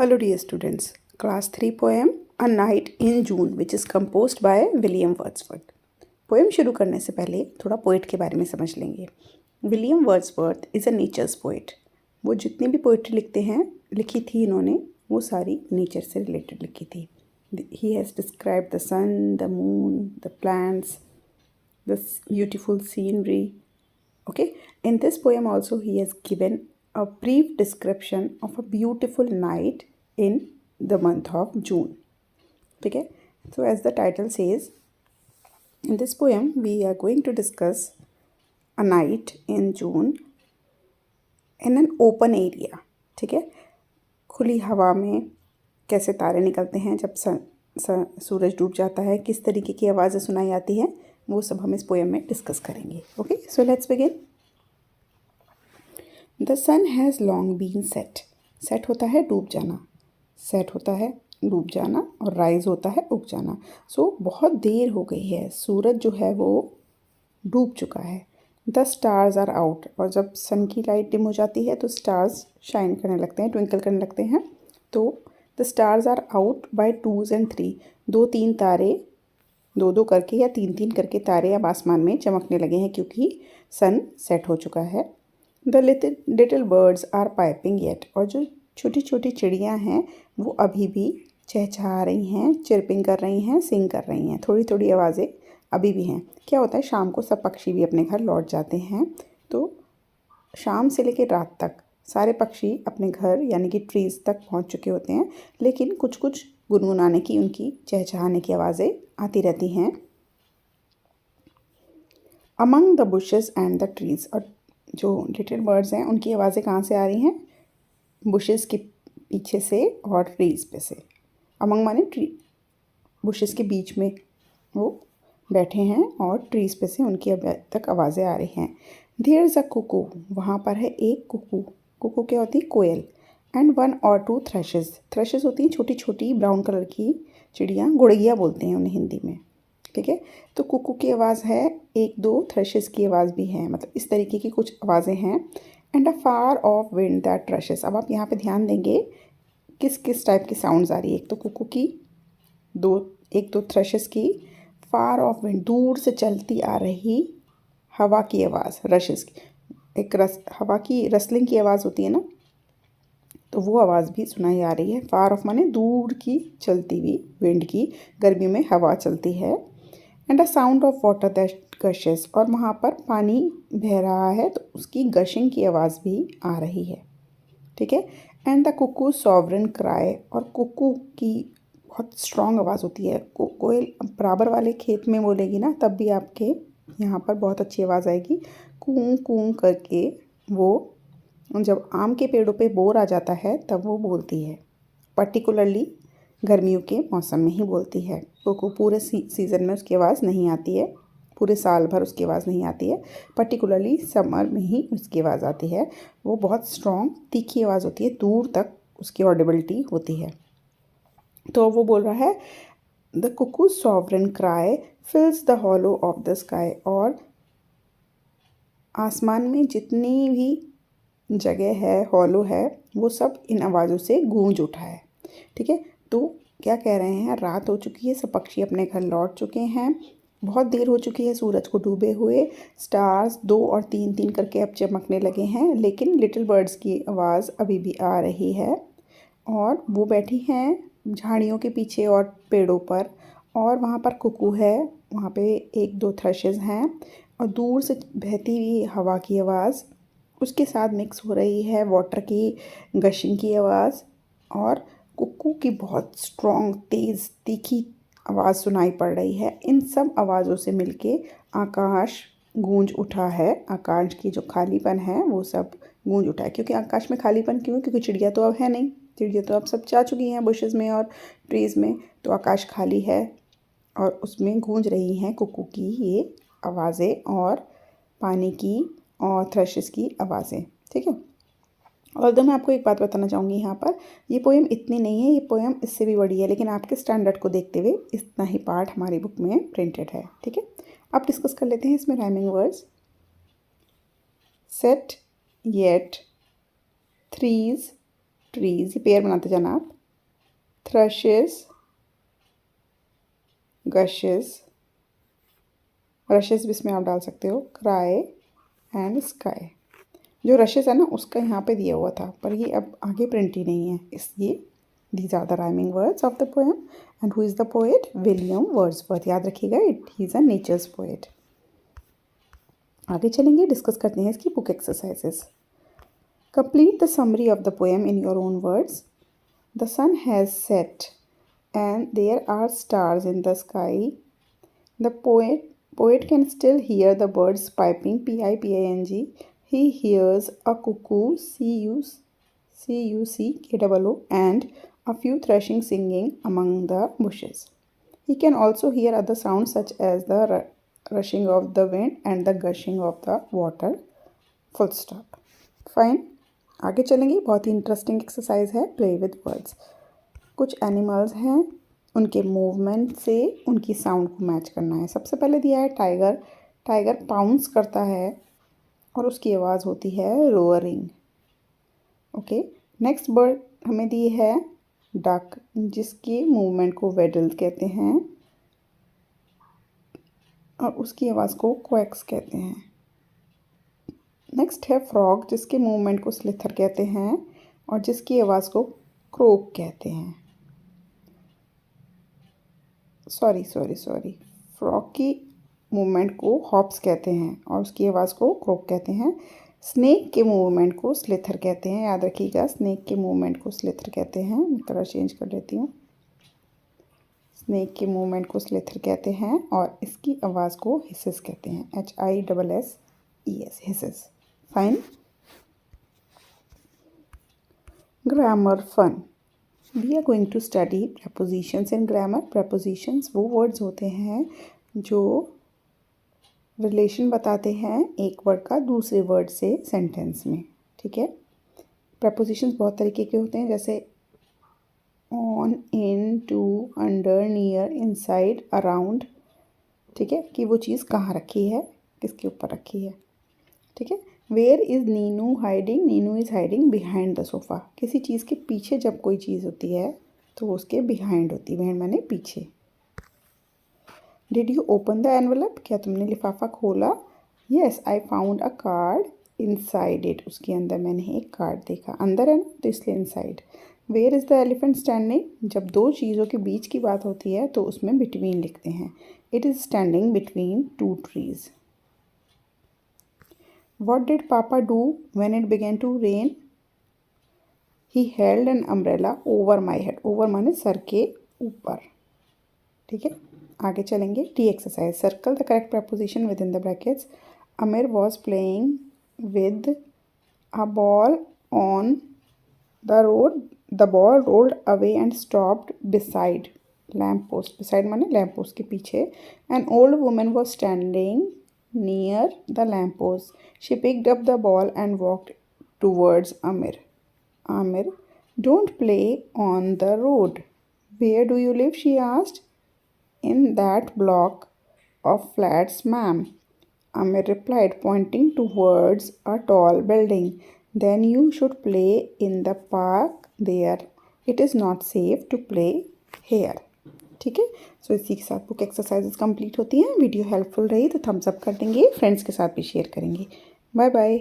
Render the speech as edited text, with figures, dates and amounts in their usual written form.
Hello dear students, class 3 poem A Night in June which is composed by William Wordsworth. Poem शुरू करने से पहले थोड़ा poet के बारे में समझ लेंगे। William Wordsworth is a natures poet. वो जितनी भी पोइट्री लिखी थी इन्होंने वो सारी नेचर से रिलेटेड लिखी थी। He has described the sun, the moon, the plants, the beautiful scenery. Okay, in this poem also he has given a brief description of a beautiful night in the month of June. Okay, so as the title says, in this poem we are going to discuss a night in June in an open area. ठीक है, खुली हवा में कैसे तारे निकलते हैं जब सूरज डूब जाता है, किस तरीके की आवाज़ें सुनाई आती हैं, वो सब हम इस पोएम में डिस्कस करेंगे. Okay, so let's begin. The sun has long been set. Set होता है डूब जाना, सेट होता है डूब जाना, और राइज होता है उग जाना. सो बहुत देर हो गई है, सूरज जो है वो डूब चुका है. The stars are out. और जब सन की लाइट डिम हो जाती है तो स्टार्स शाइन करने लगते हैं, ट्विंकल करने लगते हैं. तो the stars are out by 2s and 3. 2-3 तारे, 2-2 करके या 3-3 करके तारे अब आसमान में चमकने लगे हैं क्योंकि सन सेट हो चुका है. The little birds are piping yet. और जो छोटी छोटी चिड़ियाँ हैं वो अभी भी चहचहा रही हैं, चिरपिंग कर रही हैं, सिंग कर रही हैं. थोड़ी थोड़ी आवाज़ें अभी भी हैं. क्या होता है, शाम को सब पक्षी भी अपने घर लौट जाते हैं. तो शाम से लेकर रात तक सारे पक्षी अपने घर यानी कि ट्रीज़ तक पहुंच चुके होते हैं, लेकिन कुछ कुछ गुनगुनाने की, उनकी चहचहाने की आवाज़ें आती रहती हैं. Among the bushes and the trees. और जो लिटिल बर्ड्स हैं उनकी आवाज़ें कहाँ से आ रही हैं, बुशेस के पीछे से और ट्रीज़ पे से. अमंग माने ट्री, बुशेस के बीच में वो बैठे हैं और ट्रीज़ पे से उनकी अब तक आवाज़ें आ रही हैं. There is a cuckoo. वहाँ पर है एक कुकू. कुकू क्या होती है, कोयल. And 1 or 2 थ्रशेस. थ्रशेस होती हैं छोटी छोटी ब्राउन कलर की चिड़ियाँ, गुड़ैया बोलते हैं उन्हें हिंदी में. ठीक है, तो कुकू की आवाज़ है, 1-2 थ्रशेस की आवाज़ भी है. मतलब इस तरीके की कुछ आवाज़ें हैं. And a far off wind that thrashes. अब आप यहाँ पे ध्यान देंगे किस किस टाइप की साउंड्स आ रही है. एक तो कुकू की, 1-2 थ्रशेस की, फार ऑफ विंड दूर से चलती आ रही हवा की आवाज़, रशेस की, एक हवा की रसलिंग की आवाज़ होती है ना, तो वो आवाज़ भी सुनाई आ रही है. फार ऑफ माने दूर की चलती हुई विंड की, गर्मियों में हवा चलती है. And a sound of water that gushes. और वहाँ पर पानी बह रहा है तो उसकी गशिंग की आवाज़ भी आ रही है. ठीक है. And the Kuku sovereign cry. और कुकू की बहुत स्ट्रॉन्ग आवाज़ होती है. कोयल बराबर वाले खेत में बोलेगी ना तब भी आपके यहाँ पर बहुत अच्छी आवाज़ आएगी. कूं कूं करके वो जब आम के पेड़ों पे बोर आ जाता है तब वो बोलती है. पर्टिकुलरली गर्मियों के मौसम में ही बोलती है. कुकू पूरे सीज़न में उसकी आवाज़ नहीं आती है, पूरे साल भर उसकी आवाज़ नहीं आती है. पर्टिकुलरली समर में ही उसकी आवाज़ आती है. वो बहुत स्ट्रॉन्ग तीखी आवाज़ होती है, दूर तक उसकी ऑडिबिलिटी होती है. तो वो बोल रहा है the Kuku sovereign cry फिल्स the hollow of the sky. और आसमान में जितनी भी जगह है, हॉलो है, वो सब इन आवाज़ों से गूंज उठा है. ठीक है, तो क्या कह रहे हैं, रात हो चुकी है, सब पक्षी अपने घर लौट चुके हैं, बहुत देर हो चुकी है सूरज को डूबे हुए. स्टार्स 2 और 3-3 करके अब चमकने लगे हैं, लेकिन लिटिल बर्ड्स की आवाज़ अभी भी आ रही है. और वो बैठी हैं झाड़ियों के पीछे और पेड़ों पर. और वहाँ पर कुकू है, वहाँ पे 1-2 थ्रशेस हैं, और दूर से बहती हुई हवा की आवाज़, उसके साथ मिक्स हो रही है वाटर की गशिंग की आवाज़. और कुकू की बहुत स्ट्रॉन्ग तेज़ तीखी आवाज़ सुनाई पड़ रही है. इन सब आवाज़ों से मिलके आकाश गूंज उठा है. आकाश की जो खालीपन है वो सब गूंज उठा है. क्योंकि आकाश में खालीपन क्यों, क्योंकि चिड़िया तो अब है नहीं, चिड़िया तो अब सब जा चुकी हैं बुशेस में और ट्रीज़ में. तो आकाश खाली है और उसमें गूंज रही हैं कुकू की ये आवाज़ें और पानी की और थ्रशेस की आवाज़ें. ठीक है. और मैं आपको एक बात बताना चाहूँगी यहाँ पर, ये पोएम इतनी नहीं है, ये पोएम इससे भी बड़ी है, लेकिन आपके स्टैंडर्ड को देखते हुए इतना ही पार्ट हमारी बुक में प्रिंटेड है. ठीक है, अब डिस्कस कर लेते हैं इसमें rhyming words. Set, yet, threes, trees, ये पेयर बनाते जाना आप। थ्रशेस, गशेस, रशेस भी इसमें आप डाल सकते हो। Cry and sky. जो रशेस है ना उसका यहाँ पे दिया हुआ था, पर ये अब आगे प्रिंट ही नहीं है, इसलिए these are the rhyming words of the poem. And who is the poet? William Wordsworth. याद रखिएगा, he is a nature's poet. आगे चलेंगे, डिस्कस करते हैं इसकी book exercises. Complete the summary of the poem in your own words. The sun has set and there are stars in the sky. The poet can still hear the birds piping, piping. He hears a cuckoo, cuckoo, and a few thrushes singing among the bushes. He can also hear other sounds such as the rushing of the wind and the gushing of the water. Full stop. Fine. आगे चलेंगे, बहुत ही interesting exercise है, play with words. कुछ animals हैं, उनके movement से उनकी sound को मैच करना है। सबसे पहले दिया है टाइगर। टाइगर पाउंस करता है और उसकी आवाज़ होती है रोअरिंग। ओके, नेक्स्ट बर्ड हमें दी है डक, जिसकी मूवमेंट को वेडल कहते हैं और उसकी आवाज़ को क्वैक्स कहते हैं। नेक्स्ट है फ्रॉग, जिसके मूवमेंट को स्लिथर कहते हैं और जिसकी आवाज़ को क्रोक कहते हैं। सॉरी, फ्रॉग की मूवमेंट को हॉप्स कहते हैं और उसकी आवाज़ को क्रोक कहते हैं। स्नेक के मूवमेंट को स्लिथर कहते हैं, याद रखिएगा, स्नेक के मूवमेंट को स्लिथर कहते हैं। मैं कलर चेंज कर लेती हूँ। स्नेक के मूवमेंट को स्लिथर कहते हैं और इसकी आवाज़ को हिसेस कहते हैं, HISSES, hisses. Fine. Grammar fun. We are going to study prepositions in grammar. Prepositions वो वर्ड्स होते हैं जो रिलेशन बताते हैं एक वर्ड का दूसरे वर्ड से सेंटेंस में, ठीक है। प्रपोजिशंस बहुत तरीके के होते हैं, जैसे on, in, to, under, near, inside, around, ठीक है, कि वो चीज़ कहाँ रखी है, किसके ऊपर रखी है, ठीक है। Where is Neenu hiding? Neenu is hiding behind the sofa. किसी चीज़ के पीछे जब कोई चीज़ होती है तो वो उसके बिहाइंड होती है, बिहाइंड माने पीछे। Did you open the envelope? क्या तुमने लिफाफा खोला? Yes, I found a card inside it. उसके अंदर मैंने एक कार्ड देखा, अंदर है ना तो इसलिए inside. Where is the elephant standing? जब दो चीज़ों के बीच की बात होती है तो उसमें बिटवीन लिखते हैं। It is standing between two trees. What did Papa do when it began to rain? He held an umbrella over my head. Over माने सर के ऊपर, ठीक है। आगे चलेंगे, the exercise. Circle the correct preposition within the brackets. Amir was playing with a ball on the road. The ball rolled away and stopped beside lamp post. Beside माने lamp post के पीछे। An old woman was standing near the lamppost. She picked up the ball and walked towards Amir. Amir, don't play on the road. Where do you live? She asked. In that block of flats, ma'am. Amir replied, pointing towards a tall building. Then you should play in the park there. It is not safe to play here. ठीक है। सो इसी के साथ book exercises complete होती हैं। Video helpful रही तो Thums up कर देंगे, फ्रेंड्स के साथ भी शेयर करेंगे। Bye bye.